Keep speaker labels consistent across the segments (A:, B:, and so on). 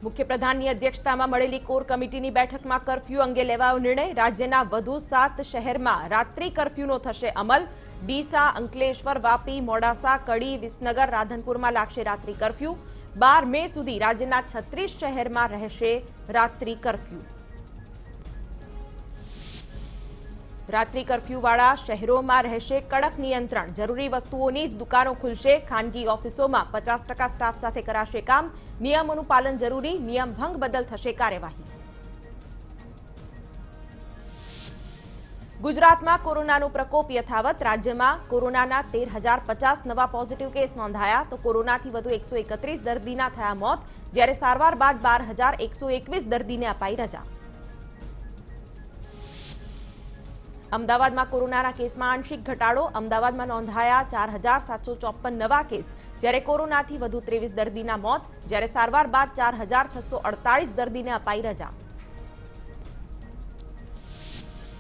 A: મુખ્યપ્રધાનની અધ્યક્ષતામાં મળેલી કોર કમિટીની બેઠકમાં કર્ફ્યુ અંગે લેવાયો નિર્ણય। રાજ્યના વધુ 7 શહેરમાં રાત્રિ કર્ફ્યુનો થશે અમલ। ડીસા, અંકલેશ્વર, વાપી, મોડાસા, કડી, વિસનગર, રાધનપુરમાં લાગશે રાત્રિ કર્ફ્યુ। 12 મે સુધી રાજ્યના 36 શહેરમાં રહેશે રાત્રિ કર્ફ્યુ। રાત્રિ કર્ફ્યુવાળા શહેરોમાં રહેશે કડક નિયંત્રણ। જરૂરી વસ્તુઓની જ દુકાનો ખુલશે। ખાનગી ઓફિસોમાં 50% સ્ટાફ સાથે કરાશે કામ। નિયમોનું પાલન જરૂરી। નિયમ ભંગ બદલ થશે કાર્યવાહી। ગુજરાતમાં કોરોનાનો પ્રકોપ યથાવત। રાજ્યમાં કોરોનાના 13,050 નવા પોઝિટિવ કેસ નોંધાયા તો કોરોનાથી વધુ 131 દર્દીના થયા મોત, જ્યારે સારવાર બાદ 12,121 દર્દીને અપાઈ રજા। અમદાવાદમાં કોરોનાના કેસમાં આંશિક ઘટાડો। અમદાવાદમાં નોંધાયા 4,754 નવા કેસ, જ્યારે કોરોનાથી વધુ 23 દર્દીના મોત, જ્યારે સારવાર બાદ 4,648 દર્દીને અપાઈ રજા।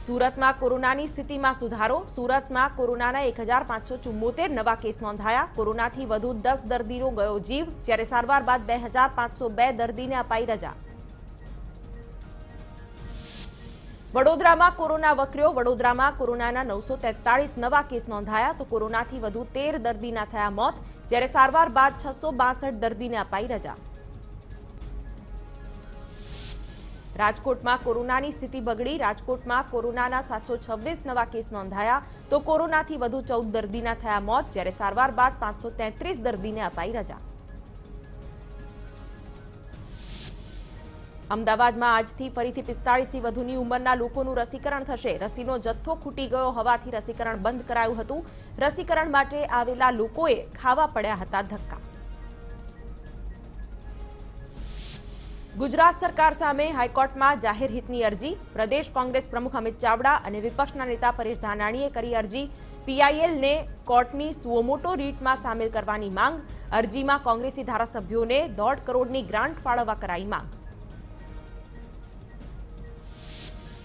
A: સુરતમાં કોરોનાની સ્થિતિમાં સુધારો। સુરતમાં કોરોનાના 1,574 નવા કેસ નોંધાયા। કોરોનાથી વધુ 10 દર્દીનો ગયો જીવ, જ્યારે સારવાર બાદ 2,502 દર્દીને અપાઈ રજા। વડોદરામાં કોરોના વકર્યો। વડોદરામાં કોરોનાના 943 નવા કેસ નોંધાયા તો કોરોનાથી વધુ 13 દર્દીના થયા મોત, જ્યારે સારવાર બાદ 662 દર્દીને અપાઈ રજા। રાજકોટમાં કોરોનાની સ્થિતિ બગડી। રાજકોટમાં કોરોનાના 726 નવા કેસ નોંધાયા તો કોરોનાથી વધુ 14 દર્દીના થયા મોત, જ્યારે સારવાર બાદ 533 દર્દીને અપાઈ રજા। અમદાવાદમાં આજથી ફરીથી 45થી વધુની ઉંમરના લોકોનું રસીકરણ થશે। રસીનો જથ્થો ખૂટી ગયો હોવાથી રસીકરણ બંધ કરાયું હતું। રસીકરણ માટે આવેલા લોકોએ ખાવા પડ્યા હતા ધક્કા। ગુજરાત સરકાર સામે હાઈકોર્ટમાં જાહેર હિતની અરજી। પ્રદેશ કોંગ્રેસ પ્રમુખ અમિત ચાવડા અને વિપક્ષના નેતા પરેશ ધાનાણીએ કરી અરજી। પીઆઈએલને કોર્ટની સુઓમોટો રીટમાં સામેલ કરવાની માંગ। અરજીમાં કોંગ્રેસી ધારાસભ્યોને 1.5 કરોડની ગ્રાન્ટ ફાળવવા કરાઈ માંગ।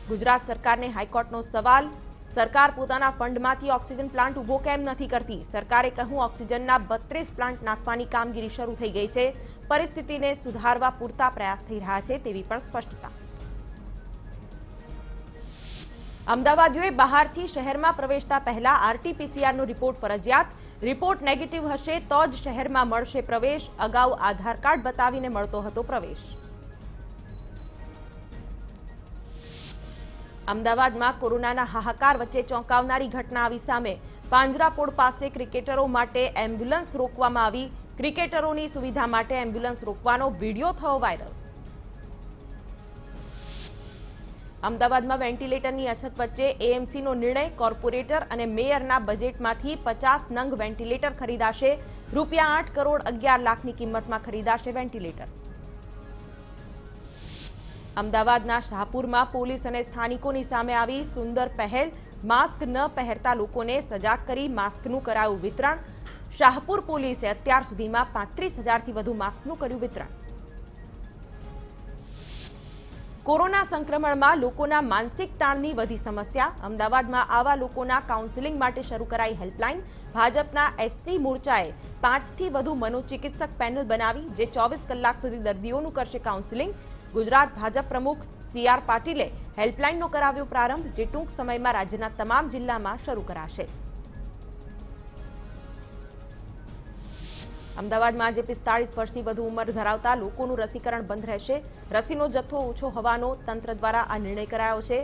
A: ગુજરાત સરકારને હાઈકોર્ટનો સવાલ। સરકાર પોતાના ફંડમાંથી ઓક્સિજન પ્લાન્ટ ઉભો કેમ નથી કરતી? સરકારે કહ્યું ઓક્સિજનના 32 પ્લાન્ટ નાખવાની કામગીરી શરૂ થઈ ગઈ છે। પરિસ્થિતિને સુધારવા પૂરતા પ્રયાસ થઈ રહ્યા છે તેવી પણ સ્પષ્ટતા। અમદાવાદીઓએ બહારથી શહેરમાં પ્રવેશતા પહેલા આરટીપીસીઆરનો રિપોર્ટ ફરજિયાત। રિપોર્ટ નેગેટિવ હશે તો જ શહેરમાં મળશે પ્રવેશ। અગાઉ આધાર કાર્ડ બતાવીને મળતો હતો પ્રવેશ। અમદાવાદમાં કોરોનાના હાહાકાર વચ્ચે ચોંકાવનારી ઘટના આવી સામે। પાંજરાપોળ પાસે ક્રિકેટરો માટે એમ્બ્યુલન્સ રોકવામાં આવી। ક્રિકેટરોની સુવિધા માટે એમ્બ્યુલન્સ રોકવાનો વિડીયો થયો વાયરલ। અમદાવાદમાં વેન્ટિલેટરની અછત વચ્ચે એએમસીનો નિર્ણય। કોર્પોરેટર અને મેયરના બજેટમાંથી 50 નંગ વેન્ટિલેટર ખરીદાશે। ₹8 કરોડ 11 લાખની કિંમતમાં ખરીદાશે વેન્ટિલેટર। અમદાવાદના શાહપુરમાં પોલીસ અને સ્થાનિકોની સામે આવી સુંદર પહેલ। માસ્ક ન પહેરતા લોકોને સજાગ કરી માસ્કનું કરાયું વિતરણ। શાહપુર પોલીસે અત્યાર સુધીમાં 35,000થી વધુ માસ્કનું કર્યું વિતરણ। કોરોના સંક્રમણમાં લોકોના માનસિક તાણની વધી સમસ્યા। અમદાવાદમાં આવા લોકોના કાઉન્સેલિંગ માટે શરૂ કરાઈ હેલ્પલાઇન। ભાજપના એસસી મોરચાએ 5થી વધુ મનોચિકિત્સક પેનલ બનાવી, જે 24 કલાક સુધી દર્દીઓનું કરશે કાઉન્સેલિંગ। ગુજરાત ભાજપ પ્રમુખ સીઆર પાટીલે હેલ્પલાઇનનો કરાવ્યો પ્રારંભ, જે ટૂંક સમયમાં રાજ્યના તમામ જિલ્લામાં શરૂ કરાશે। અમદાવાદમાં આજે 45 વર્ષથી વધુ ઉંમર ધરાવતા લોકોનું રસીકરણ બંધ રહેશે। રસીનો જથ્થો ઓછો હોવાનો તંત્ર દ્વારા આ નિર્ણય કરાયો છે।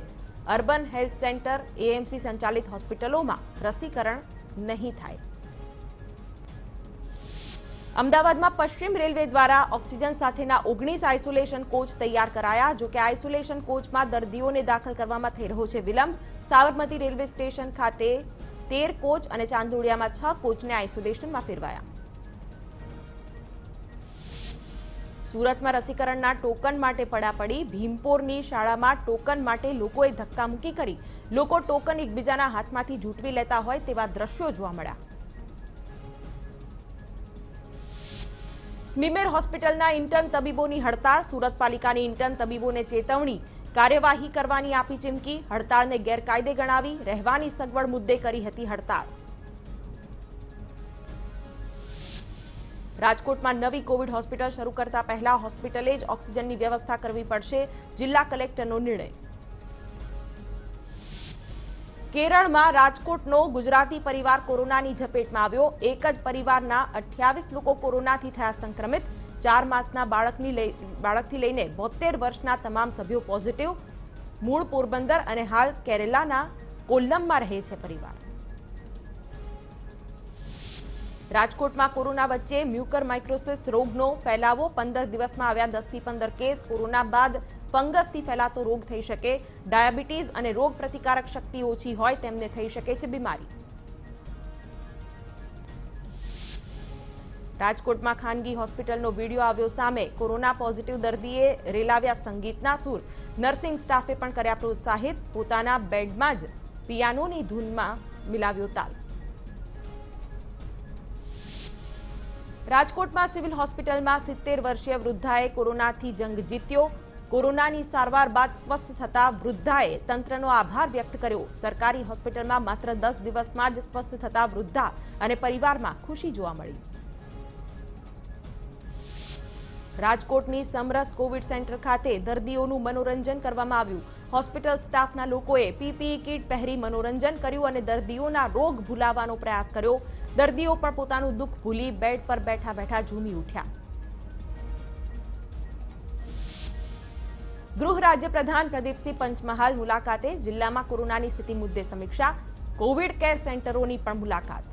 A: અર્બન હેલ્થ સેન્ટર, એએમસી સંચાલિત હોસ્પિટલોમાં રસીકરણ નહીં થાય। અમદાવાદમાં પશ્ચિમ રેલવે દ્વારા ઓક્સિજન સાથેના 19 આઇસોલેશન કોચ તૈયાર કરાયા। જોકે આઇસોલેશન કોચમાં દર્દીઓને દાખલ કરવામાં થઈ રહ્યો છે વિલંબ। સાબરમતી રેલવે સ્ટેશન ખાતે 13 કોચ અને ચાંદોડિયામાં 6 કોચને આઇસોલેશનમાં ફેરવાયા। સુરતમાં રસીકરણના ટોકન માટે પડાપડી। ભીમપોરની શાળામાં ટોકન માટે લોકોએ ધક્કામુક્કી કરી। લોકો ટોકન એકબીજાના હાથમાંથી ઝૂંટવી લેતા હોય તેવા દ્રશ્યો જોવા મળ્યા। સ્મીમેર હોસ્પિટલના ઇન્ટર્ન તબીબોની હડતાળ। સુરત પાલિકાની ઇન્ટર્ન તબીબોને ચેતવણી। કાર્યવાહી કરવાની આપી ચીમકી। હડતાળને ગેરકાયદે ગણાવી રહેવાની સગવડ મુદ્દે કરી હતી હડતાળ। રાજકોટમાં નવી કોવિડ હોસ્પિટલ શરૂ કરતા પહેલા હોસ્પિટલે જ ઓક્સિજનની વ્યવસ્થા કરવી પડશે, જિલ્લા કલેક્ટરનો નિર્ણય. કેરળમાં રાજકોટનો ગુજરાતી પરિવાર કોરોનાની ઝપેટમાં આવ્યો. એક જ પરિવારના 28 લોકો કોરોનાથી થયા સંક્રમિત. 4 માસના બાળકથી લઈને 72 વર્ષના તમામ સભ્યો પોઝિટિવ. મૂળ પોરબંદર અને હાલ કેરળના કોલ્લમમાં રહે છે પરિવાર. રાજકોટમાં કોરોના વચ્ચે મ્યુકર માઇક્રોસિસ રોગનો ફેલાવો. 15 દિવસમાં આવ્યા 10 થી 15 કેસ. કોરોના બાદ ફંગસથી ફેલાતો રોગ થઈ શકે. ડાયાબિટીઝ અને રોગ પ્રતિકારક શક્તિ ઓછી હોય તેમને થઈ શકે છે બીમારી. રાજકોટમાં ખાનગી હોસ્પિટલનો વિડીયો આવ્યો સામે. કોરોના પોઝિટિવ દર્દીએ રેલાવ્યા સંગીતના સૂર. નર્સિંગ સ્ટાફે પણ કર્યા પ્રોત્સાહિત. પોતાના બેડમાં જ પિયાનોની ધૂનમાં મિલાવ્યો તાલ. રાજકોટમાં સિવિલ હોસ્પિટલમાં 70 વર્ષીય વૃદ્ધાએ કોરોનાથી જંગ જીત્યો. કોરોનાની સારવાર બાદ સ્વસ્થ થતા વૃદ્ધાએ તંત્રનો આભાર વ્યક્ત કર્યો. સરકારી હોસ્પિટલમાં માત્ર 10 દિવસમાં જ સ્વસ્થ થતા વૃદ્ધા અને પરિવારમાં ખુશી જોવા મળી. રાજકોટની સમરસ કોવિડ સેન્ટર ખાતે દર્દીઓનું મનોરંજન કરવામાં આવ્યું. હોસ્પિટલ સ્ટાફના લોકોએ પીપીઈ કિટ પહેરી મનોરંજન કર્યું અને દર્દીઓના રોગ ભૂલાવવાનો પ્રયાસ કર્યો. દર્દીઓ પણ પોતાનું દુઃખ ભૂલી બેડ પર બેઠા બેઠા ઝૂમી ઉઠ્યા. ગૃહ રાજ્ય પ્રધાન પ્રદીપસિંહ પંચમહાલ મુલાકાતે. જિલ્લામાં કોરોનાની સ્થિતિ મુદ્દે સમીક્ષા. કોવિડ કેર સેન્ટરોની પણ મુલાકાત.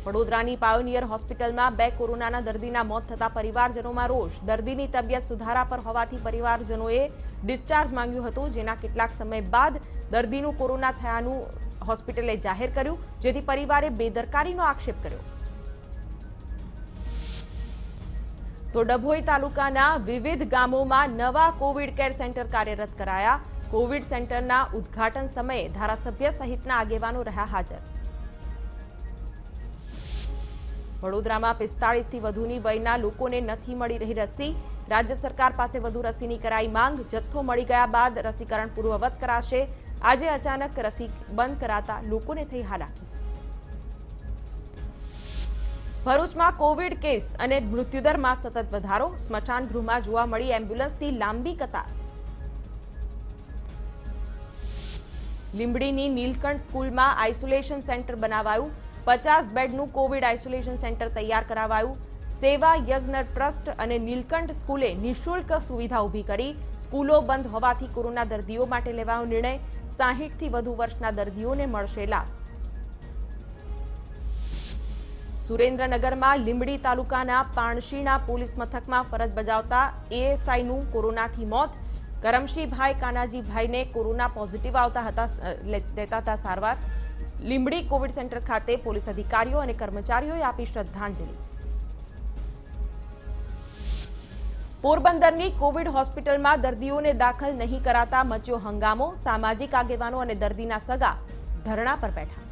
A: વડોદરાની પાયોનિયર હોસ્પિટલમાં 2 કોરોનાના દર્દીના મોત થતા પરિવારજનોમાં રોષ. દર્દીની તબિયત સુધારા પર હોવાથી પરિવારજનોએ ડિસ્ચાર્જ માંગ્યું હતું, જેના કેટલાક સમય બાદ દર્દીનું કોરોના થયાનું હોસ્પિટલે જાહેર કર્યું, જેથી પરિવારે બેદરકારીનો આક્ષેપ કર્યો. તો ડભોઈ તાલુકાના વિવિધ ગામોમાં નવા કોવિડ કેર સેન્ટર કાર્યરત કરાયા. કોવિડ સેન્ટરના ઉદ્ઘાટન સમયે ધારાસભ્ય સહિતના આગેવાનો રહ્યા હાજર. વડોદરામાં 45 થી વધુની વયના લોકોને નથી મળી રહી રસી. રાજ્ય સરકાર પાસે વધુ રસીની કરાઈ માંગ. જથ્થો મળી ગયા બાદ રસીકરણ પૂર્વવત કરાશે. આજે અચાનક રસી બંધ કરાતા લોકોને થઈ હાલાકી. ભરૂચમાં કોવિડ કેસ અને મૃત્યુદરમાં સતત વધારો. સ્મશાન ગૃહમાં જોવા મળી એમ્બ્યુલન્સની લાંબી કતાર. લીંબડીની નીલકંઠ સ્કૂલમાં આઇસોલેશન સેન્ટર બનાવાયું. 50 બેડનું કોવિડ આઇસોલેશન સેન્ટર તૈયાર કરાવાયું. સેવા યજ્ઞ ટ્રસ્ટ અને નીલકંઠ સ્કૂલે નિઃશુલ્ક સુવિધા ઊભી કરી. સ્કૂલો બંધ હોવાથી કોરોના દર્દીઓ માટે લેવાયો નિર્ણય. 60 થી વધુ વર્ષના દર્દીઓને મળશે લાભ. સુરેન્દ્રનગરમાં લીંબડી તાલુકાના પાણશીણા પોલીસ મથકમાં ફરજ બજાવતા એએસઆઈનું કોરોનાથી મોત. કરમશીભાઈ કાનાજીભાઈને કોરોના પોઝિટિવ લેતા હતા સારવાર. લીંબડી કોવિડ સેન્ટર ખાતે પોલીસ અધિકારીઓ અને કર્મચારીઓએ આપી શ્રદ્ધાંજલિ. પોરબંદરની કોવિડ હોસ્પિટલમાં દર્દીઓને દાખલ નહીં કરાતા મચ્યો હંગામો. સામાજિક આગેવાનો અને દર્દીના સગા ધરણા પર બેઠા.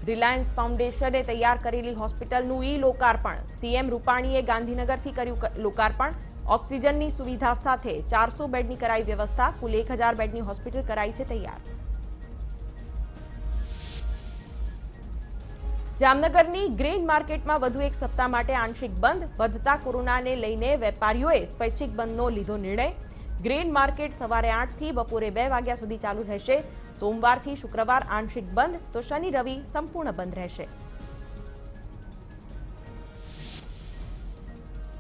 A: રિલાયન્સ ફાઉન્ડેશને તૈયાર કરેલી હોસ્પિટલનું લોકાર્પણ. સીએમ રૂપાણીએ ગાંધીનગરથી કર્યું લોકાર્પણ. ઓક્સિજનની સુવિધા સાથે 400 બેડની કરાઈ વ્યવસ્થા. કુલ 1000 બેડની હોસ્પિટલ કરાઈ છે તૈયાર. જામનગરની ગ્રેન માર્કેટમાં વધુ એક સપ્તાહ માટે આંશિક બંધ. વધતા કોરોનાને લઈને વેપારીઓએ સ્વૈચ્છિક બંધનો લીધો નિર્ણય. ગ્રેન માર્કેટ સવારે 8 થી બપોરે 2 વાગ્યા સુધી ચાલુ રહેશે. સોમવારથી શુક્રવાર આંશિક બંધ, તો શનિ રવિ સંપૂર્ણ બંધ રહેશે.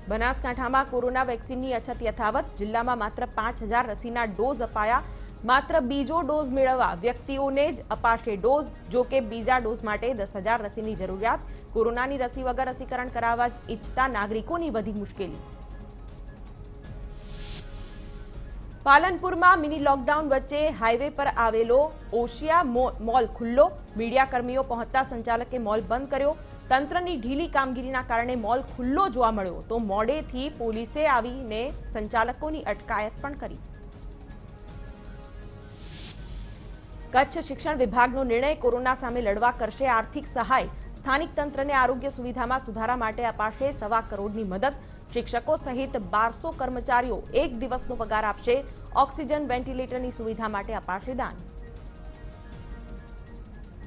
A: બનાસકાંઠામાં કોરોના વેક્સિનની અછત યથાવત. જિલ્લામાં માત્ર 5000 રસીના ડોઝ અપાયા. માત્ર બીજો ડોઝ મેળવવા વ્યક્તિઓને જ અપાશે ડોઝ. જો કે બીજા ડોઝ માટે 10,000 રસીની જરૂરિયાત. કોરોનાની રસી વગર રસીકરણ કરાવવા ઈચ્છતા નાગરિકોની વધી મુશ્કેલી. પાલનપુરમાં મિની લોકડાઉન વચ્ચે હાઈવે પર આવેલો ઓશિયા મોલ ખુલ્લો. મીડિયાકર્મીઓ પહોંચતા સંચાલકે મોલ બંધ કર્યો. તંત્રની ઢીલી કામગીરીના કારણે મોલ ખુલ્લો જોવા મળ્યો, તો મોડેથી પોલીસે આવીને સંચાલકોની અટકાયત પણ કરી. કચ્છ શિક્ષણ વિભાગનો નિર્ણય. કોરોના સામે લડવા કરશે આર્થિક સહાય. સ્થાનિક તંત્રને આરોગ્ય સુવિધામાં સુધારા માટે અપાશે 1.25 કરોડની મદદ. શિક્ષકો સહિત 1200 કર્મચારીઓ 1 દિવસનો પગાર આપશે. ઓક્સિજન વેન્ટિલેટરની સુવિધા માટે અપાશે દાન.